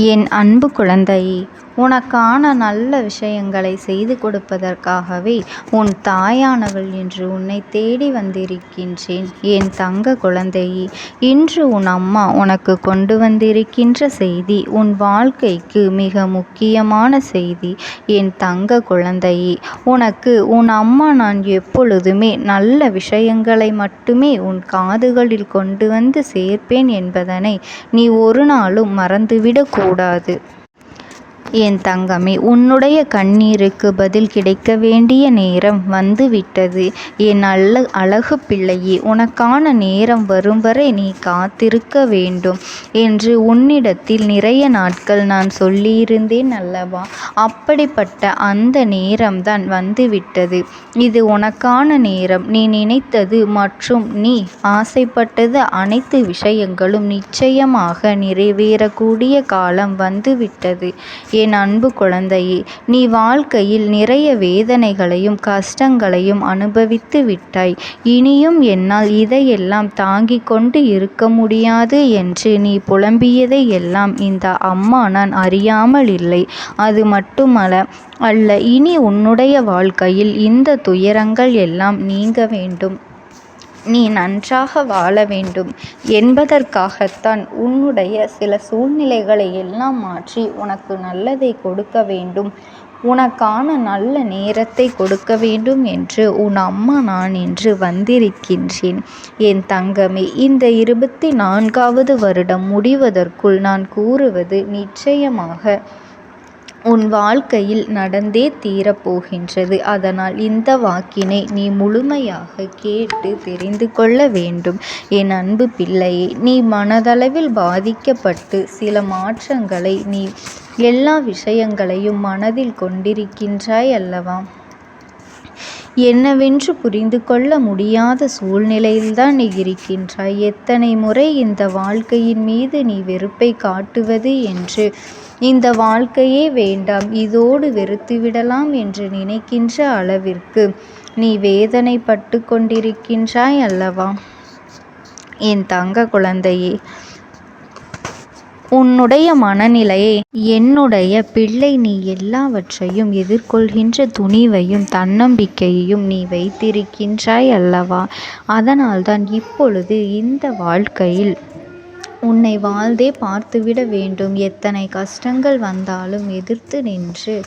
என் அன்பு குழந்தையே, உனக்கான நல்ல விஷயங்களை செய்து கொடுப்பதற்காகவே உன் தாயானவள் இன்று உன்னை தேடி வந்திருக்கின்றேன். என் தங்க குழந்தையே, இன்று உன் அம்மா உனக்கு கொண்டு வந்திருக்கின்ற செய்தி உன் வாழ்க்கைக்கு மிக முக்கியமான செய்தி. என் தங்க குழந்தையே, உனக்கு உன் அம்மா நான் எப்பொழுதுமே நல்ல விஷயங்களை மட்டுமே உன் காதுகளில் கொண்டு வந்து சேர்ப்பேன் என்பதனை நீ ஒரு நாளும் மறந்துவிடக் கூடாது. என் தங்கமே, உன்னுடைய கண்ணீருக்கு பதில் கிடைக்க வேண்டிய நேரம் வந்துவிட்டது. என் அழகு பிள்ளையே, உனக்கான நேரம் வரும் வரை நீ காத்திருக்க வேண்டும் என்று உன்னிடத்தில் நிறைய நாட்கள் நான் சொல்லியிருந்தேன் அல்லவா? அப்படிப்பட்ட அந்த நேரம்தான் வந்துவிட்டது. இது உனக்கான நேரம். நீ நினைத்தது மற்றும் நீ ஆசைப்பட்டது அனைத்து விஷயங்களும் நிச்சயமாக நிறைவேறக்கூடிய காலம் வந்துவிட்டது. என் அன்பு குழந்தையே, நீ வாழ்க்கையில் நிறைய வேதனைகளையும் கஷ்டங்களையும் அனுபவித்து விட்டாய். இனியும் என்னால் இதையெல்லாம் தாங்கிக் கொண்டு இருக்க முடியாது என்று நீ புலம்பியதை எல்லாம் இந்த அம்மா நான் அறியாமல் இல்லை. அது மட்டுமல்ல, இனி உன்னுடைய வாழ்க்கையில் இந்த துயரங்கள் எல்லாம் நீங்க வேண்டும், நீ நன்றாக வாழ வேண்டும் என்பதற்காகத்தான் உன்னுடைய சில சூழ்நிலைகளை எல்லாம் மாற்றி உனக்கு நல்லதை கொடுக்க வேண்டும், உனக்கான நல்ல நேரத்தை கொடுக்க வேண்டும் என்று உன் அம்மா நான் இன்று வந்திருக்கின்றேன். என் தங்கமே, இந்த 24வது வருடம் முடிவதற்குள் நான் கூறுவது நிச்சயமாக உன் வாழ்க்கையில் நடந்தே தீரப்போகின்றது. அதனால் இந்த வாக்கினை நீ முழுமையாக கேட்டு தெரிந்து கொள்ள வேண்டும். என் அன்பு பிள்ளையே, நீ மனதளவில் பாதிக்கப்பட்டு சில மாற்றங்களை நீ எல்லா விஷயங்களையும் மனதில் கொண்டிருக்கின்றாய் அல்லவா? என்னவென்று புரிந்து கொள்ள முடியாத சூழ்நிலையில்தான் நீ இருக்கின்றாய். எத்தனை முறை இந்த வாழ்க்கையின் மீது நீ வெறுப்பை காட்டுவது என்று, இந்த வாழ்க்கையே வேண்டாம், இதோடு வெறுத்துவிடலாம் என்று நினைக்கின்ற அளவிற்கு நீ வேதனைப்பட்டு கொண்டிருக்கின்றாய் அல்லவா? என் தங்க குழந்தையே, உன்னுடைய மனநிலையை என்னுடைய பிள்ளை நீ எல்லாவற்றையும் எதிர்கொள்கின்ற துணிவையும் தன்னம்பிக்கையையும் நீ வைத்திருக்கின்றாய் அல்லவா? அதனால்தான் இப்பொழுது இந்த வாழ்க்கையில் உன்னை வாழ்ந்தே பார்த்துவிட வேண்டும். எத்தனை கஷ்டங்கள் வந்தாலும் எதிர்த்து நின்று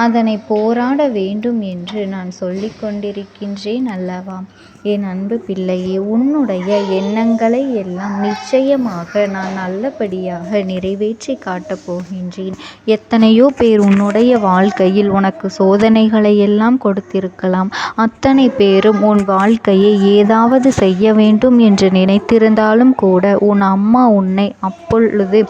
அதனை போராட வேண்டும் என்று நான் சொல்லிக் கொண்டிருக்கின்றேன் அல்லவா? என் அன்பு பிள்ளையே, உன்னுடைய எண்ணங்களை எல்லாம் நிச்சயமாக நான் நல்லபடியாக நிறைவேற்றி காட்டப் போகின்றேன். எத்தனையோ பேர் உன்னுடைய வாழ்க்கையில் உனக்கு சோதனைகளை எல்லாம் கொடுத்திருக்கலாம். அத்தனை பேரும் உன் வாழ்க்கையை ஏதாவது செய்ய வேண்டும் என்று நினைத்திருந்தாலும் கூட உன் அம்மா உன்னை அப்பொழுது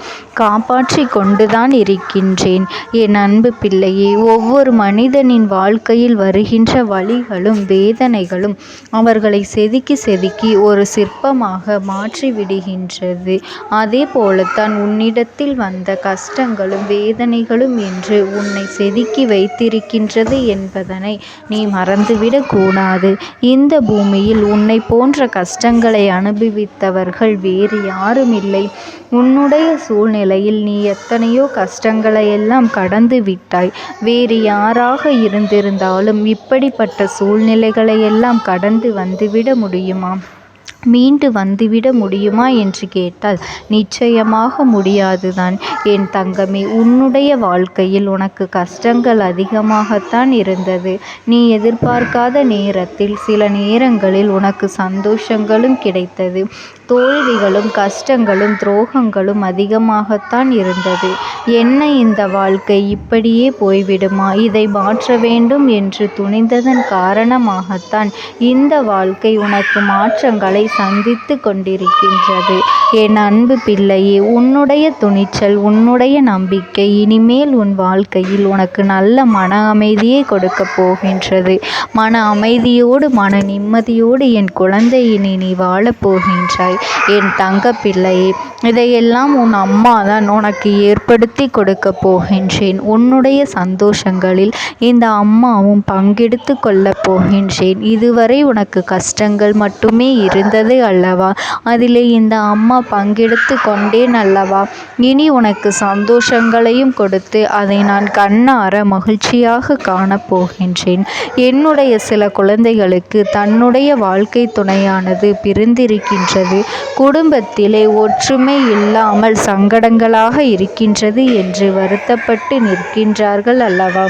காப்பாற்றி கொண்டுதான் இருக்கின்றேன். என் அன்பு பிள்ளையே, ஒவ்வொரு மனிதனின் வாழ்க்கையில் வருகின்ற வலிகளும் வேதனைகளும் அவர்களை செதுக்கி செதுக்கி ஒரு சிற்பமாக மாற்றி விடுகின்றது. அதே போலத்தான் உன்னிடத்தில் வந்த கஷ்டங்களும் வேதனைகளும் என்று உன்னை செதுக்கி வைத்திருக்கின்றது என்பதனை நீ மறந்துவிடக் கூடாது. இந்த பூமியில் உன்னை போன்ற கஷ்டங்களை அனுபவித்தவர்கள் வேறு யாரும் இல்லை. உன்னுடைய சூழ்நிலையில் நீ எத்தனையோ கஷ்டங்களை எல்லாம் கடந்து விட்டாய். வேறு யாராக இருந்திருந்தாலும் இப்படிப்பட்ட சூழ்நிலைகளை எல்லாம் கடந்து வந்துவிட முடியுமா? மீண்டு வந்துவிட முடியுமா என்று கேட்டால் நிச்சயமாக முடியாதுதான். என் தங்கமே, உன்னுடைய வாழ்க்கையில் உனக்கு கஷ்டங்கள் அதிகமாகத்தான் இருந்தது. நீ எதிர்பார்க்காத நேரத்தில் சில நேரங்களில் உனக்கு சந்தோஷங்களும் கிடைத்தது. தோல்விகளும் கஷ்டங்களும் துரோகங்களும் அதிகமாகத்தான் இருந்தது. என்ன இந்த வாழ்க்கை இப்படியே போய்விடுமா? இதை மாற்ற வேண்டும் என்று துணிந்ததன் காரணமாகத்தான் இந்த வாழ்க்கை உனக்கு மாற்றங்களை சந்தித்து கொண்டிருக்கின்றது. என் அன்பு பிள்ளையே, உன்னுடைய துணிச்சல், உன்னுடைய நம்பிக்கை இனிமேல் உன் வாழ்க்கையில் உனக்கு நல்ல மன அமைதியை கொடுக்க போகின்றது. மன அமைதியோடு மன நிம்மதியோடு என் குழந்தை இனி நீ வாழப் போகின்றாய். என் தங்க பிள்ளையே, இதையெல்லாம் உன் அம்மா தான் உனக்கு ஏற்படுத்தி கொடுக்க போகின்றேன். உன்னுடைய சந்தோஷங்களில் இந்த அம்மாவும் பங்கெடுத்து கொள்ளப் போகின்றேன். இதுவரை உனக்கு கஷ்டங்கள் மட்டுமே இருந்தது அல்லவா? அதிலே இந்த அம்மா பங்கெடுத்து கொண்டேன் அல்லவா? இனி உனக்கு சந்தோஷங்களையும் கொடுத்து அதை நான் கண்ணார மகிழ்ச்சியாக காணப்போகின்றேன். என்னுடைய சில குழந்தைகளுக்கு தன்னுடைய வாழ்க்கை துணையானது பிரிந்திருக்கின்றது, குடும்பத்திலே ஒற்றுமை இல்லாமல் சங்கடங்களாக இருக்கின்றது என்று வருத்தப்பட்டு நிற்கின்றார்கள் அல்லவா?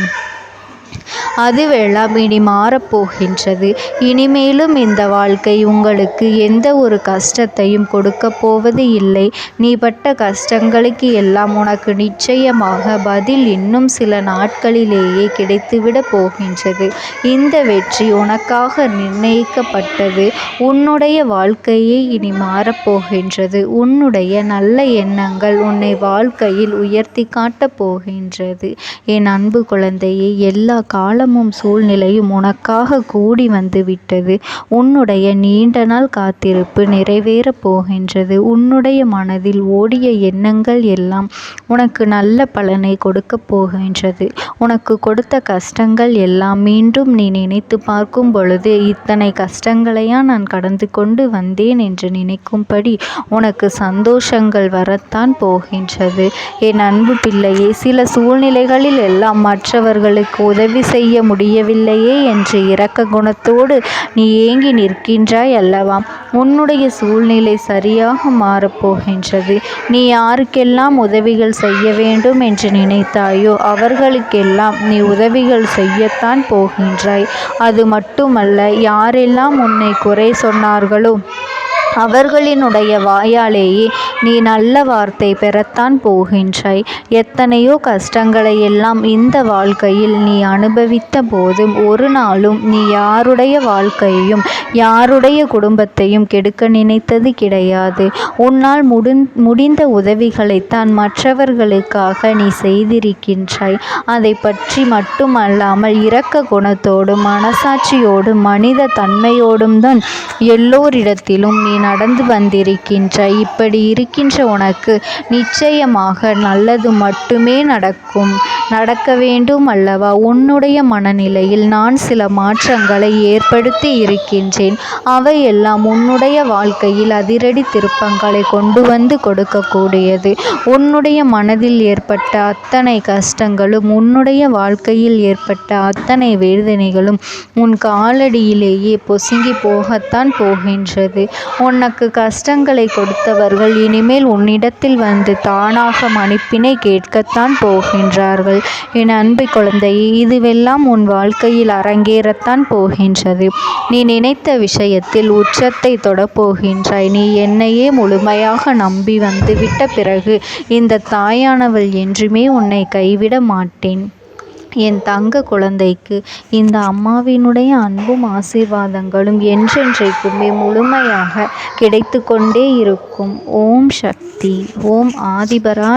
அதுவெல்லாம் இனி மாறப்போகின்றது. இனிமேலும் இந்த வாழ்க்கை உங்களுக்கு எந்த ஒரு கஷ்டத்தையும் கொடுக்க போவது இல்லை. நீ பட்ட கஷ்டங்களுக்கு எல்லாம் உனக்கு நிச்சயமாக பதில் இன்னும் சில நாட்களிலேயே கிடைத்துவிட போகின்றது. இந்த வெற்றி உனக்காக நிர்ணயிக்கப்பட்டது. உன்னுடைய வாழ்க்கையே இனி மாறப்போகின்றது. உன்னுடைய நல்ல எண்ணங்கள் உன்னை வாழ்க்கையில் உயர்த்தி காட்டப் போகின்றது. என் அன்பு குழந்தையே, எல்லா காலமும் சூழ்நிலையும் உனக்காக கூடி வந்து விட்டது. உன்னுடைய நீண்ட நாள் காத்திருப்பு நிறைவேறப் போகின்றது. உன்னுடைய மனதில் ஓடிய எண்ணங்கள் எல்லாம் உனக்கு நல்ல பலனை கொடுக்கப் போகின்றது. உனக்கு கொடுத்த கஷ்டங்கள் எல்லாம் மீண்டும் நீ நினைத்து பார்க்கும் பொழுது, இத்தனை கஷ்டங்களையா நான் கடந்து கொண்டு வந்தேன் என்று நினைக்கும்படி உனக்கு சந்தோஷங்கள் வரத்தான் போகின்றது. என் அன்பு பிள்ளையே, சில சூழ்நிலைகளில் எல்லாம் மற்றவர்களுக்கு உதவி செய்ய முடியவில்லையே என்று இரக்க குணத்தோடு நீ ஏங்கி நிற்கின்றாய் அல்லவா? உன்னுடைய சூழ்நிலை சரியாக மாறப்போகின்றது. நீ யாருக்கெல்லாம் உதவிகள் செய்ய வேண்டும் என்று நினைத்தாயோ அவர்களுக்கெல்லாம் நீ உதவிகள் செய்யத்தான் போகின்றாய். அது மட்டுமல்ல, யாரெல்லாம் உன்னை குறை சொன்னார்களோ அவர்களினுடைய வாயாலேயே நீ நல்ல வார்த்தை பெறத்தான் போகின்றாய். எத்தனையோ கஷ்டங்களை எல்லாம் இந்த வாழ்க்கையில் நீ அனுபவித்த போதும் ஒரு நாளும் நீ யாருடைய வாழ்க்கையையும் யாருடைய குடும்பத்தையும் கெடுக்க நினைத்தது கிடையாது. உன்னால் முடிந்த உதவிகளைத்தான் மற்றவர்களுக்காக நீ செய்திருக்கின்றாய். அதை பற்றி மட்டுமல்லாமல் இரக்க குணத்தோடும் மனசாட்சியோடும் மனித தன்மையோடும் தான் எல்லோரிடத்திலும் நீ நடந்து வந்திருக்கின்றாய். இப்படி இருக்கின்ற உனக்கு நிச்சயமாக நல்லது மட்டுமே நடக்க வேண்டும் அல்லவா? உன்னுடைய மனநிலையில் நான் சில மாற்றங்களை ஏற்படுத்தி இருக்கின்றேன். அவையெல்லாம் உன்னுடைய வாழ்க்கையில் அதிரடி திருப்பங்களை கொண்டு வந்து கொடுக்கக்கூடியது. உன்னுடைய மனதில் ஏற்பட்ட அத்தனை கஷ்டங்களும் உன்னுடைய வாழ்க்கையில் ஏற்பட்ட அத்தனை வேதனைகளும் உன் காலடியிலேயே பொசுங்கி போகத்தான் போகின்றது. உனக்கு கஷ்டங்களை கொடுத்தவர்கள் இனிமேல் உன்னிடத்தில் வந்து தானாக மன்னிப்பினை கேட்கத்தான் போகின்றார்கள். என் அன்பு குழந்தையே, இதுவெல்லாம் உன் வாழ்க்கையில் அரங்கேறத்தான் போகின்றது. நீ நினைத்த விஷயத்தில் உச்சத்தை தொடப்போகின்றாய். நீ என்னையே முழுமையாக நம்பி வந்துவிட்ட பிறகு இந்த தாயானவள் என்றுமே உன்னை கைவிட மாட்டேன். என் தங்க குழந்தைக்கு இந்த அம்மாவினுடைய அன்பும் ஆசீர்வாதங்களும் என்றென்றைக்குமே முழுமையாக கிடைத்து கொண்டே இருக்கும். ஓம் சக்தி. ஓம் ஆதிபரா